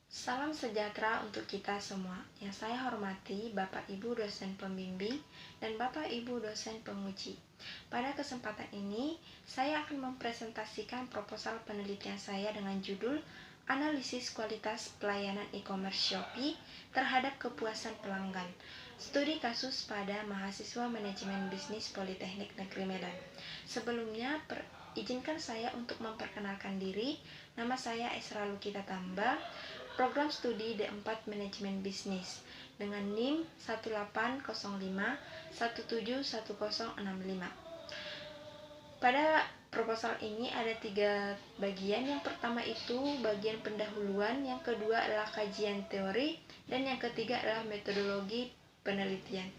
Salam sejahtera untuk kita semua. Yang saya hormati Bapak Ibu dosen pembimbing dan Bapak Ibu dosen penguji. Pada kesempatan ini, saya akan mempresentasikan proposal penelitian saya dengan judul Analisis Kualitas Pelayanan E-commerce Shopee terhadap Kepuasan Pelanggan. Studi kasus pada mahasiswa Manajemen Bisnis Politeknik Negeri Medan. Sebelumnya, izinkan saya untuk memperkenalkan diri. Nama saya Esra Lukita Tamba, program studi D4 Manajemen Bisnis dengan NIM 1805171065. Pada proposal ini ada 3 bagian. Yang pertama itu bagian pendahuluan, yang kedua adalah kajian teori, dan yang ketiga adalah metodologi penelitian.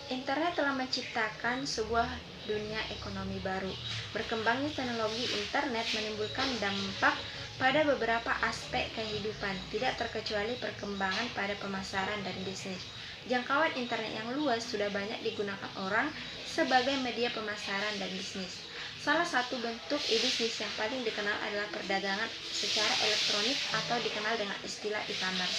Internet telah menciptakan sebuah dunia ekonomi baru. Berkembangnya teknologi internet menimbulkan dampak pada beberapa aspek kehidupan, tidak terkecuali perkembangan pada pemasaran dan bisnis. Jangkauan internet yang luas sudah banyak digunakan orang sebagai media pemasaran dan bisnis. Salah satu bentuk e-bisnis yang paling dikenal adalah perdagangan secara elektronik atau dikenal dengan istilah e-commerce.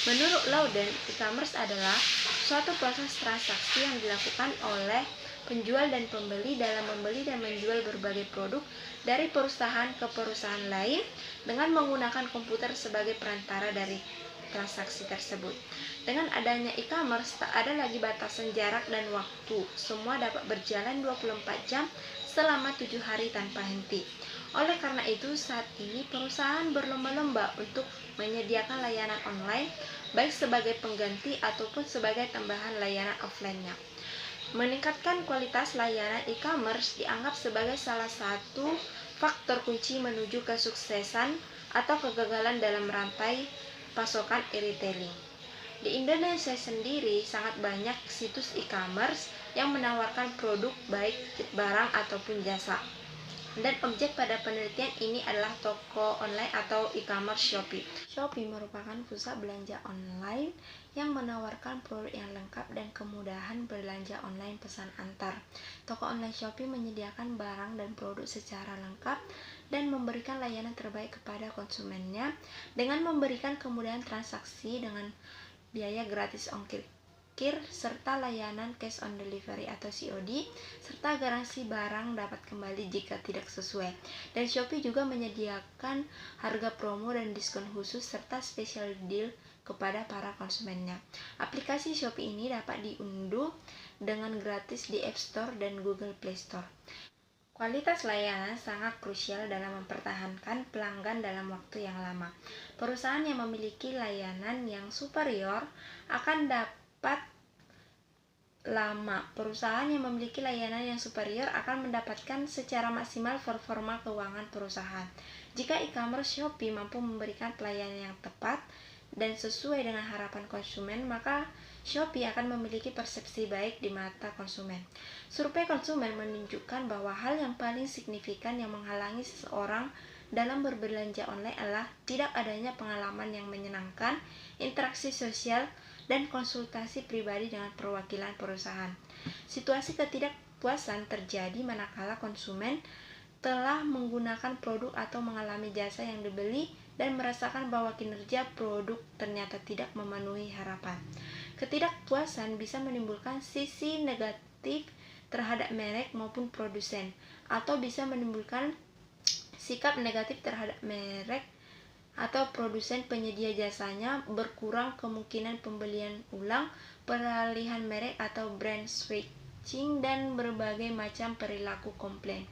Menurut Louden, e-commerce adalah suatu proses transaksi yang dilakukan oleh penjual dan pembeli dalam membeli dan menjual berbagai produk dari perusahaan ke perusahaan lain dengan menggunakan komputer sebagai perantara dari transaksi tersebut. Dengan adanya e-commerce, tak ada lagi batasan jarak dan waktu. Semua dapat berjalan 24 jam selama 7 hari tanpa henti. Oleh karena itu, saat ini perusahaan berlomba-lomba untuk menyediakan layanan online, baik sebagai pengganti ataupun sebagai tambahan layanan offline-nya. Meningkatkan kualitas layanan e-commerce dianggap sebagai salah satu faktor kunci menuju kesuksesan atau kegagalan dalam rantai pasokan e-retailing. Di Indonesia sendiri sangat banyak situs e-commerce yang menawarkan produk baik barang ataupun jasa. Dan objek pada penelitian ini adalah toko online atau e-commerce Shopee. Shopee merupakan pusat belanja online yang menawarkan produk yang lengkap dan kemudahan belanja online pesan antar. Toko online Shopee menyediakan barang dan produk secara lengkap dan memberikan layanan terbaik kepada konsumennya dengan memberikan kemudahan transaksi dengan biaya gratis ongkir serta layanan cash on delivery atau COD, serta garansi barang dapat kembali jika tidak sesuai. Dan Shopee juga menyediakan harga promo dan diskon khusus serta special deal kepada para konsumennya. Aplikasi Shopee ini dapat diunduh dengan gratis di App Store dan Google Play Store. Kualitas layanan sangat krusial dalam mempertahankan pelanggan dalam waktu yang lama. Perusahaan yang memiliki layanan yang superior akan Perusahaan yang memiliki layanan yang superior akan mendapatkan secara maksimal performa keuangan perusahaan. Jika e-commerce Shopee mampu memberikan pelayanan yang tepat dan sesuai dengan harapan konsumen, maka Shopee akan memiliki persepsi baik di mata konsumen. Survei konsumen menunjukkan bahwa hal yang paling signifikan yang menghalangi seseorang dalam berbelanja online adalah tidak adanya pengalaman yang menyenangkan, interaksi sosial, dan konsultasi pribadi dengan perwakilan perusahaan. Situasi ketidakpuasan terjadi manakala konsumen telah menggunakan produk atau mengalami jasa yang dibeli dan merasakan bahwa kinerja produk ternyata tidak memenuhi harapan. Ketidakpuasan bisa menimbulkan sisi negatif terhadap merek maupun produsen, atau bisa menimbulkan sikap negatif terhadap merek atau produsen penyedia jasanya, berkurang kemungkinan pembelian ulang, peralihan merek atau brand switching, dan berbagai macam perilaku komplain.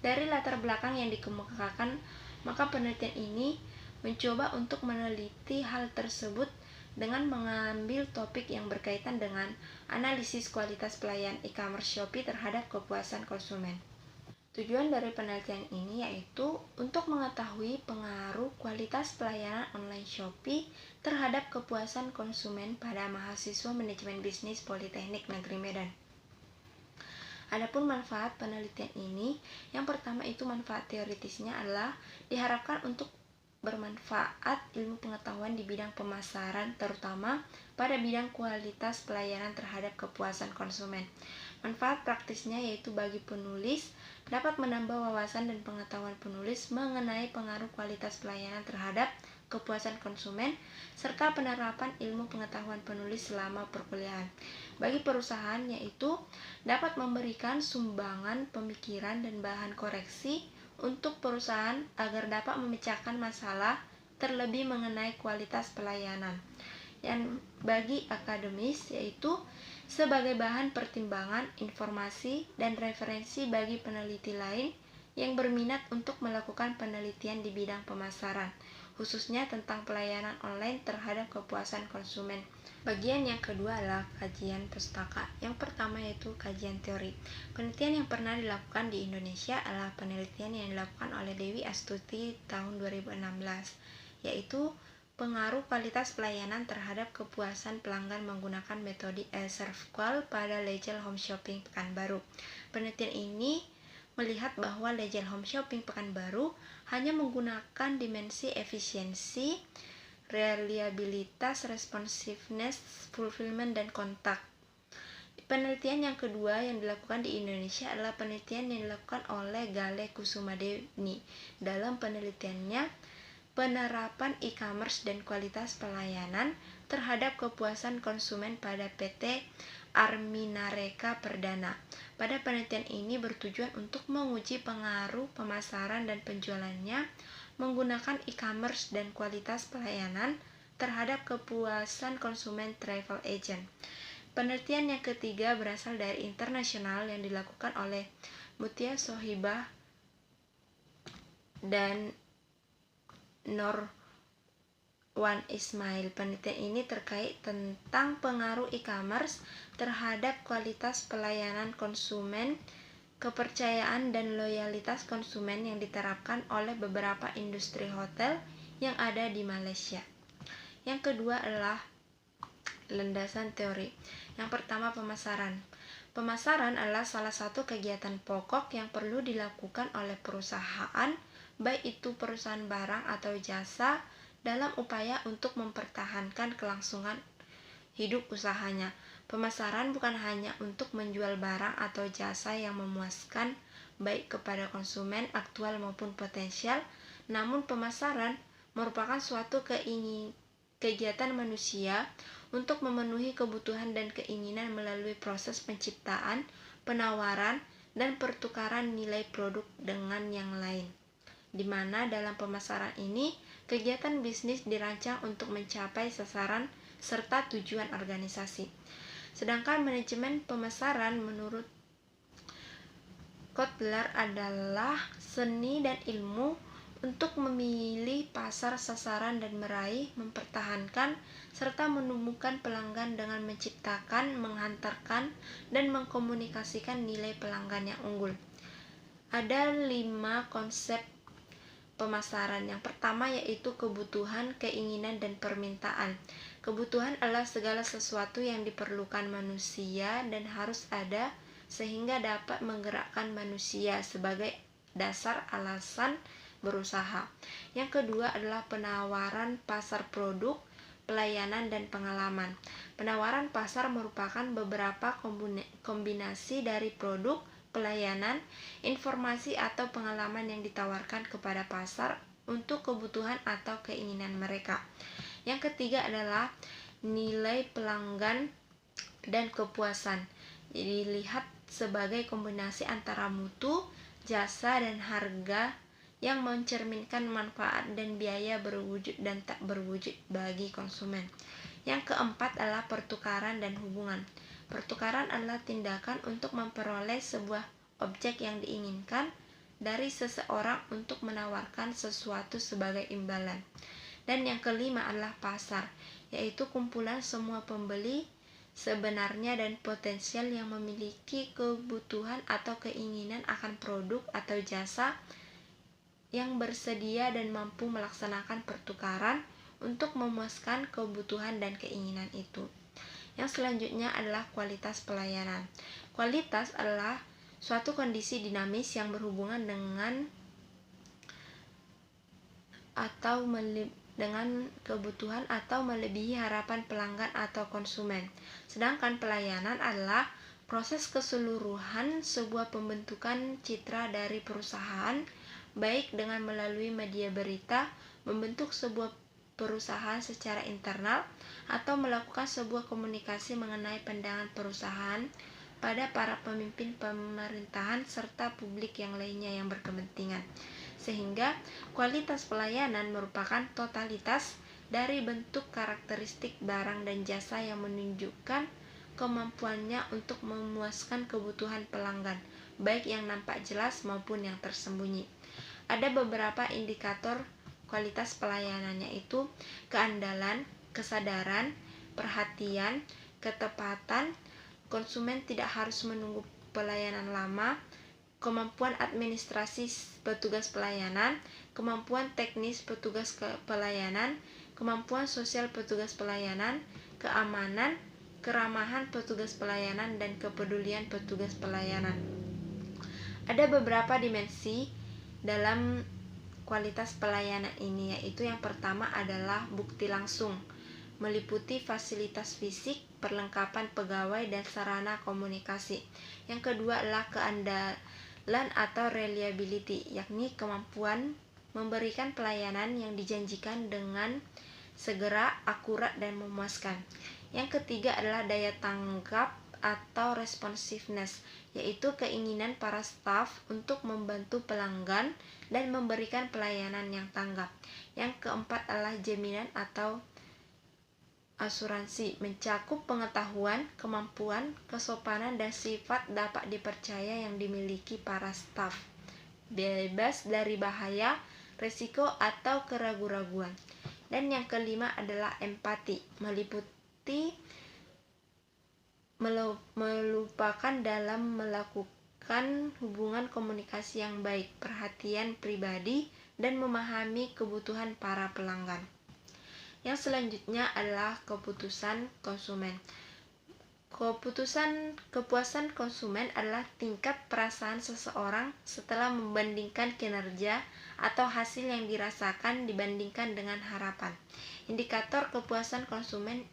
Dari latar belakang yang dikemukakan, maka penelitian ini mencoba untuk meneliti hal tersebut dengan mengambil topik yang berkaitan dengan analisis kualitas pelayanan e-commerce Shopee terhadap kepuasan konsumen. Tujuan dari penelitian ini yaitu untuk mengetahui pengaruh kualitas pelayanan online Shopee terhadap kepuasan konsumen pada mahasiswa Manajemen Bisnis Politeknik Negeri Medan. Adapun manfaat penelitian ini, yang pertama itu manfaat teoritisnya adalah diharapkan untuk bermanfaat ilmu pengetahuan di bidang pemasaran, terutama pada bidang kualitas pelayanan terhadap kepuasan konsumen. Manfaat praktisnya yaitu bagi penulis dapat menambah wawasan dan pengetahuan penulis mengenai pengaruh kualitas pelayanan terhadap kepuasan konsumen, serta penerapan ilmu pengetahuan penulis selama perkuliahan. Bagi perusahaan, yaitu dapat memberikan sumbangan pemikiran dan bahan koreksi untuk perusahaan agar dapat memecahkan masalah terlebih mengenai kualitas pelayanan. Yang bagi akademis, yaitu sebagai bahan pertimbangan, informasi, dan referensi bagi peneliti lain yang berminat untuk melakukan penelitian di bidang pemasaran, khususnya tentang pelayanan online terhadap kepuasan konsumen. Bagian yang kedua adalah kajian pustaka. Yang pertama yaitu kajian teori. Penelitian yang pernah dilakukan di Indonesia adalah penelitian yang dilakukan oleh Dewi Astuti tahun 2016, yaitu pengaruh kualitas pelayanan terhadap kepuasan pelanggan menggunakan metode ServQual pada Legel Home Shopping Pekanbaru. Penelitian ini melihat bahwa Legel Home Shopping Pekanbaru hanya menggunakan dimensi efisiensi, reliabilitas, responsiveness, fulfillment, dan kontak. Penelitian yang kedua yang dilakukan di Indonesia adalah penelitian yang dilakukan oleh Gale Kusumadeni. Dalam penelitiannya, penerapan e-commerce dan kualitas pelayanan terhadap kepuasan konsumen pada PT Arminareka Perdana. Pada penelitian ini bertujuan untuk menguji pengaruh pemasaran dan penjualannya menggunakan e-commerce dan kualitas pelayanan terhadap kepuasan konsumen travel agent. Penelitian yang ketiga berasal dari internasional yang dilakukan oleh Mutia Sohibah dan Norwan Ismail. Penelitian ini terkait tentang pengaruh e-commerce terhadap kualitas pelayanan konsumen, kepercayaan dan loyalitas konsumen yang diterapkan oleh beberapa industri hotel yang ada di Malaysia. Yang kedua adalah landasan teori. Yang pertama, pemasaran. Pemasaran adalah salah satu kegiatan pokok yang perlu dilakukan oleh perusahaan, baik itu perusahaan barang atau jasa, dalam upaya untuk mempertahankan kelangsungan hidup usahanya. Pemasaran bukan hanya untuk menjual barang atau jasa yang memuaskan baik kepada konsumen aktual maupun potensial, namun pemasaran merupakan suatu kegiatan manusia untuk memenuhi kebutuhan dan keinginan melalui proses penciptaan, penawaran, dan pertukaran nilai produk dengan yang lain, di mana dalam pemasaran ini kegiatan bisnis dirancang untuk mencapai sasaran serta tujuan organisasi. Sedangkan manajemen pemasaran menurut Kotler adalah seni dan ilmu untuk memilih pasar sasaran dan meraih, mempertahankan, serta menemukan pelanggan dengan menciptakan, menghantarkan, dan mengkomunikasikan nilai pelanggan yang unggul. Ada 5 konsep pemasaran. Yang pertama yaitu kebutuhan, keinginan, dan permintaan. Kebutuhan adalah segala sesuatu yang diperlukan manusia dan harus ada sehingga dapat menggerakkan manusia sebagai dasar alasan berusaha. Yang kedua adalah penawaran pasar produk, pelayanan, dan pengalaman. Penawaran pasar merupakan beberapa kombinasi dari produk, pelayanan, informasi, atau pengalaman yang ditawarkan kepada pasar untuk kebutuhan atau keinginan mereka. Yang ketiga adalah nilai pelanggan dan kepuasan. Jadi dilihat sebagai kombinasi antara mutu, jasa, dan harga yang mencerminkan manfaat dan biaya berwujud dan tak berwujud bagi konsumen. Yang keempat adalah pertukaran dan hubungan. Pertukaran adalah tindakan untuk memperoleh sebuah objek yang diinginkan dari seseorang untuk menawarkan sesuatu sebagai imbalan. Dan yang kelima adalah pasar, yaitu kumpulan semua pembeli sebenarnya dan potensial yang memiliki kebutuhan atau keinginan akan produk atau jasa yang bersedia dan mampu melaksanakan pertukaran untuk memuaskan kebutuhan dan keinginan itu. Yang selanjutnya adalah kualitas pelayanan. Kualitas adalah suatu kondisi dinamis yang berhubungan dengan kebutuhan atau melebihi harapan pelanggan atau konsumen. Sedangkan pelayanan adalah proses keseluruhan sebuah pembentukan citra dari perusahaan, baik dengan melalui media berita, membentuk sebuah perusahaan secara internal atau melakukan sebuah komunikasi mengenai pandangan perusahaan pada para pemimpin pemerintahan serta publik yang lainnya yang berkepentingan. Sehingga kualitas pelayanan merupakan totalitas dari bentuk karakteristik barang dan jasa yang menunjukkan kemampuannya untuk memuaskan kebutuhan pelanggan, baik yang nampak jelas maupun yang tersembunyi. Ada beberapa indikator kualitas pelayanannya, yaitu keandalan, kesadaran, perhatian, ketepatan, konsumen tidak harus menunggu pelayanan lama, kemampuan administrasi petugas pelayanan, kemampuan teknis petugas pelayanan, kemampuan sosial petugas pelayanan, keamanan, keramahan petugas pelayanan, dan kepedulian petugas pelayanan. Ada beberapa dimensi dalam kualitas pelayanan ini, yaitu yang pertama adalah bukti langsung, meliputi fasilitas fisik, perlengkapan pegawai, dan sarana komunikasi. Yang kedua adalah keandalan atau reliability, yakni kemampuan memberikan pelayanan yang dijanjikan dengan segera, akurat, dan memuaskan. Yang ketiga adalah daya tanggap atau responsiveness, yaitu keinginan para staf untuk membantu pelanggan dan memberikan pelayanan yang tanggap. Yang keempat adalah jaminan atau asuransi, mencakup pengetahuan, kemampuan, kesopanan, dan sifat dapat dipercaya yang dimiliki para staf, bebas dari bahaya, risiko, atau keraguan-raguan. Dan yang kelima adalah empati, meliputi melupakan dalam melakukan hubungan komunikasi yang baik, perhatian pribadi, dan memahami kebutuhan para pelanggan. Yang selanjutnya adalah kepuasan konsumen. Kepuasan konsumen adalah tingkat perasaan seseorang setelah membandingkan kinerja atau hasil yang dirasakan dibandingkan dengan harapan. Indikator kepuasan konsumen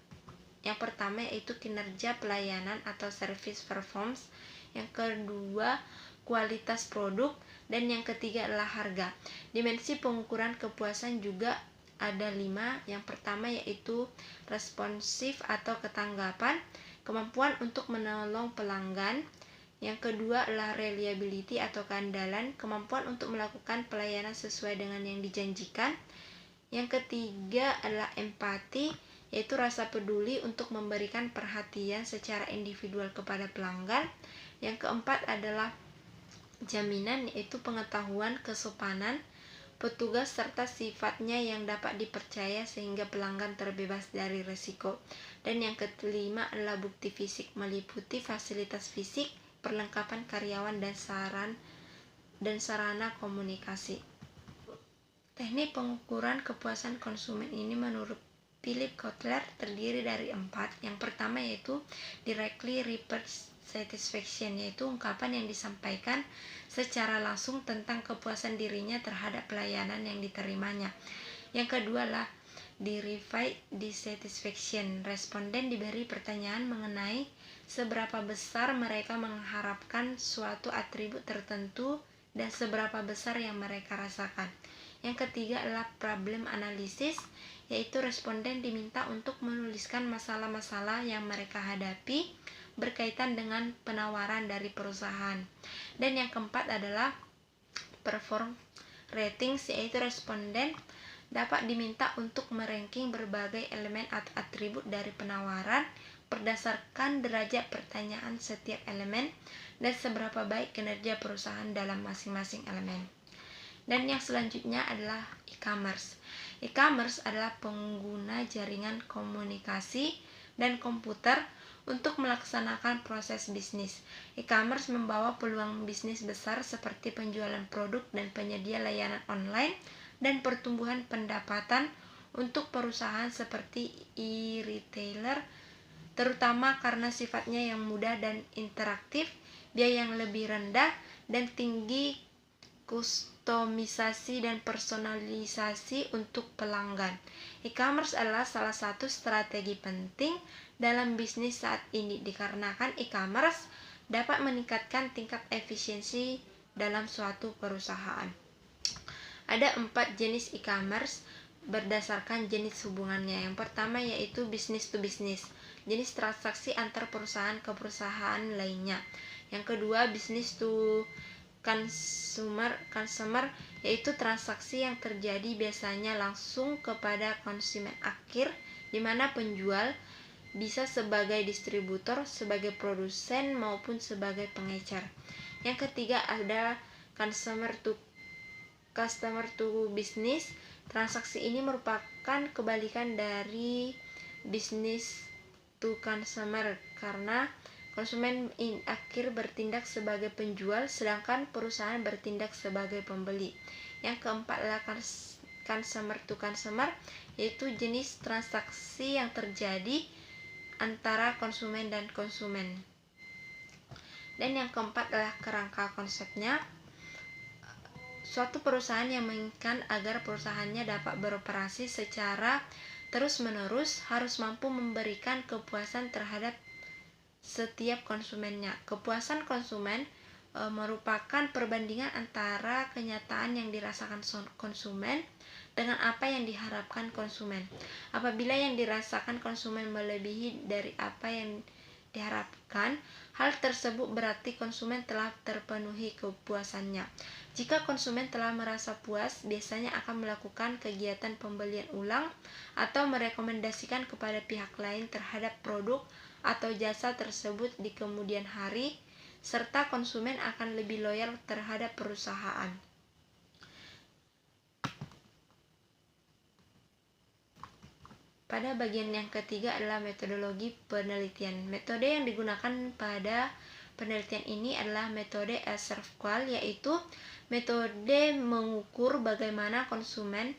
yang pertama yaitu kinerja pelayanan atau service performance, yang kedua kualitas produk, dan yang ketiga adalah harga. Dimensi pengukuran kepuasan juga ada 5. Yang pertama yaitu responsif atau ketanggapan, kemampuan untuk menolong pelanggan. Yang kedua adalah reliability atau keandalan, kemampuan untuk melakukan pelayanan sesuai dengan yang dijanjikan. Yang ketiga adalah empati, yaitu rasa peduli untuk memberikan perhatian secara individual kepada pelanggan. Yang keempat adalah jaminan, yaitu pengetahuan, kesopanan petugas serta sifatnya yang dapat dipercaya sehingga pelanggan terbebas dari risiko. Dan yang kelima adalah bukti fisik, meliputi fasilitas fisik, perlengkapan karyawan, dan sarana komunikasi. Teknik pengukuran kepuasan konsumen ini menurut Philip Kotler terdiri dari 4. Yang pertama yaitu directly referred satisfaction, yaitu ungkapan yang disampaikan secara langsung tentang kepuasan dirinya terhadap pelayanan yang diterimanya. Yang kedua adalah derived dissatisfaction, responden diberi pertanyaan mengenai seberapa besar mereka mengharapkan suatu atribut tertentu dan seberapa besar yang mereka rasakan. Yang ketiga adalah problem analysis, yaitu responden diminta untuk menuliskan masalah-masalah yang mereka hadapi berkaitan dengan penawaran dari perusahaan. Dan yang keempat adalah perform ratings, yaitu responden dapat diminta untuk meranking berbagai elemen atau atribut dari penawaran berdasarkan derajat pertanyaan setiap elemen dan seberapa baik kinerja perusahaan dalam masing-masing elemen. Dan yang selanjutnya adalah e-commerce. E-commerce adalah pengguna jaringan komunikasi dan komputer untuk melaksanakan proses bisnis. E-commerce membawa peluang bisnis besar seperti penjualan produk dan penyedia layanan online dan pertumbuhan pendapatan untuk perusahaan seperti e-retailer, terutama karena sifatnya yang mudah dan interaktif, biaya yang lebih rendah, dan tinggi kustomisasi dan personalisasi untuk pelanggan. E-commerce adalah salah satu strategi penting dalam bisnis saat ini dikarenakan e-commerce dapat meningkatkan tingkat efisiensi dalam suatu perusahaan. Ada 4 jenis e-commerce. berdasarkan jenis hubungannya. Yang pertama yaitu business to business, jenis transaksi antar perusahaan ke perusahaan lainnya. Yang kedua business to consumer yaitu transaksi yang terjadi biasanya langsung kepada konsumen akhir, di mana penjual bisa sebagai distributor, sebagai produsen maupun sebagai pengecer. Yang ketiga ada customer to business. Transaksi ini merupakan kebalikan dari business to consumer karena konsumen akhir bertindak sebagai penjual sedangkan perusahaan bertindak sebagai pembeli. Yang keempat adalah consumer to consumer, yaitu jenis transaksi yang terjadi antara konsumen dan konsumen. Dan yang keempat adalah kerangka konsepnya. Suatu perusahaan yang menginginkan agar perusahaannya dapat beroperasi secara terus-menerus harus mampu memberikan kepuasan terhadap setiap konsumennya. Kepuasan konsumen merupakan perbandingan antara kenyataan yang dirasakan konsumen dengan apa yang diharapkan konsumen. Apabila yang dirasakan konsumen melebihi dari apa yang diharapkan, hal tersebut berarti konsumen telah terpenuhi kepuasannya. Jika konsumen telah merasa puas, biasanya akan melakukan kegiatan pembelian ulang atau merekomendasikan kepada pihak lain terhadap produk atau jasa tersebut di kemudian hari, serta konsumen akan lebih loyal terhadap perusahaan. Pada bagian yang ketiga adalah metodologi penelitian. Metode yang digunakan pada penelitian ini adalah metode Self-Qual, yaitu metode mengukur bagaimana konsumen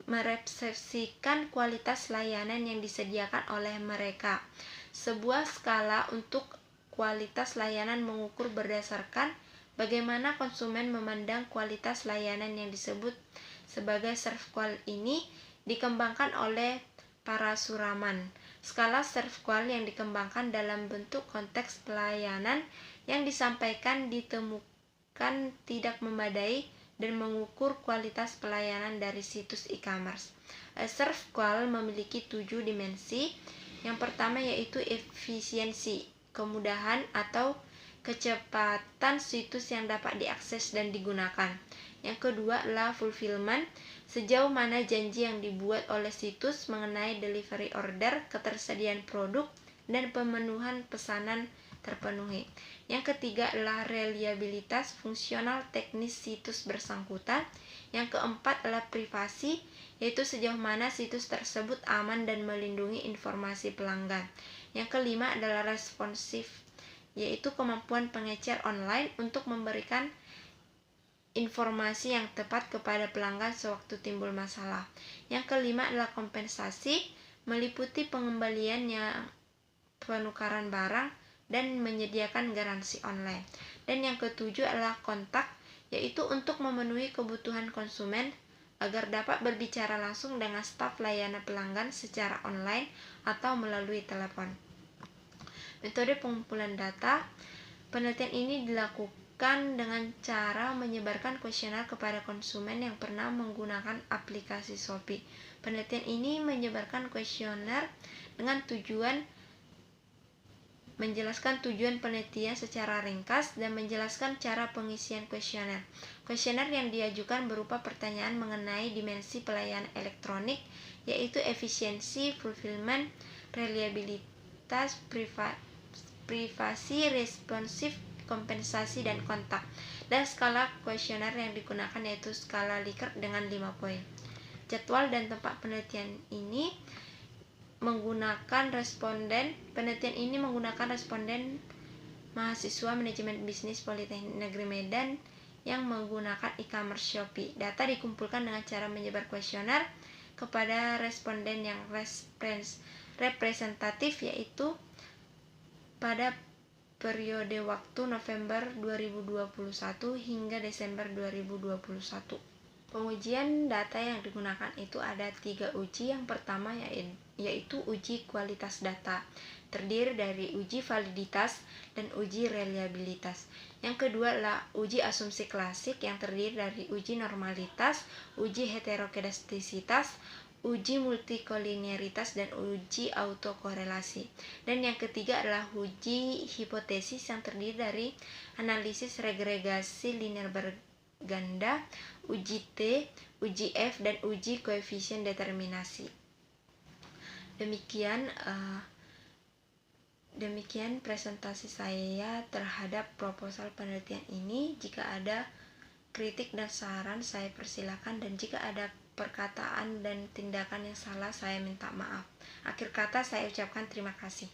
meresepsikan kualitas layanan yang disediakan oleh mereka. Sebuah skala untuk kualitas layanan mengukur berdasarkan bagaimana konsumen memandang kualitas layanan yang disebut sebagai Self-Qual ini dikembangkan oleh Parasuraman. Skala Self-Qual yang dikembangkan dalam bentuk konteks pelayanan yang disampaikan ditemukan tidak memadai dan mengukur kualitas pelayanan dari situs e-commerce. Self-Qual memiliki 7 dimensi. Yang pertama yaitu efisiensi, kemudahan atau kecepatan situs yang dapat diakses dan digunakan. Yang kedua adalah fulfillment, sejauh mana janji yang dibuat oleh situs mengenai delivery order, ketersediaan produk, dan pemenuhan pesanan terpenuhi. Yang ketiga adalah reliabilitas fungsional teknis situs bersangkutan. Yang keempat adalah privasi, yaitu sejauh mana situs tersebut aman dan melindungi informasi pelanggan. Yang kelima adalah responsif, yaitu kemampuan pengecer online untuk memberikan informasi yang tepat kepada pelanggan sewaktu timbul masalah. Yang kelima adalah kompensasi, meliputi pengembalian yang penukaran barang dan menyediakan garansi online. Dan yang ketujuh adalah kontak, yaitu untuk memenuhi kebutuhan konsumen agar dapat berbicara langsung dengan staf layanan pelanggan secara online atau melalui telepon. Metode pengumpulan data. Penelitian ini dilakukan dengan cara menyebarkan kuesioner kepada konsumen yang pernah menggunakan aplikasi Shopee. Penelitian ini menyebarkan kuesioner dengan tujuan menjelaskan tujuan penelitian secara ringkas dan menjelaskan cara pengisian kuesioner. Kuesioner yang diajukan berupa pertanyaan mengenai dimensi pelayanan elektronik, yaitu efisiensi, fulfillment, reliabilitas, privasi, responsif, kompensasi, dan kontak. Dan skala kuesioner yang digunakan yaitu skala Likert dengan 5 poin. Jadwal dan tempat penelitian ini menggunakan responden. Penelitian ini menggunakan responden mahasiswa manajemen bisnis Politeknik Negeri Medan yang menggunakan e-commerce Shopee. Data dikumpulkan dengan cara menyebar kuesioner kepada responden yang representatif, yaitu pada periode waktu November 2021 hingga Desember 2021. Pengujian data yang digunakan itu ada 3 uji. Yang pertama yaitu uji kualitas data, terdiri dari uji validitas dan uji reliabilitas. Yang kedua adalah uji asumsi klasik yang terdiri dari uji normalitas, uji heterokedastisitas, uji multikolinearitas, dan uji autokorelasi. Dan yang ketiga adalah uji hipotesis yang terdiri dari analisis regregasi linear berganda, uji T, uji F, dan uji koefisien determinasi. Demikian presentasi saya terhadap proposal penelitian ini. Jika ada kritik dan saran, saya persilakan, dan jika ada perkataan dan tindakan yang salah, saya minta maaf. Akhir kata, saya ucapkan terima kasih.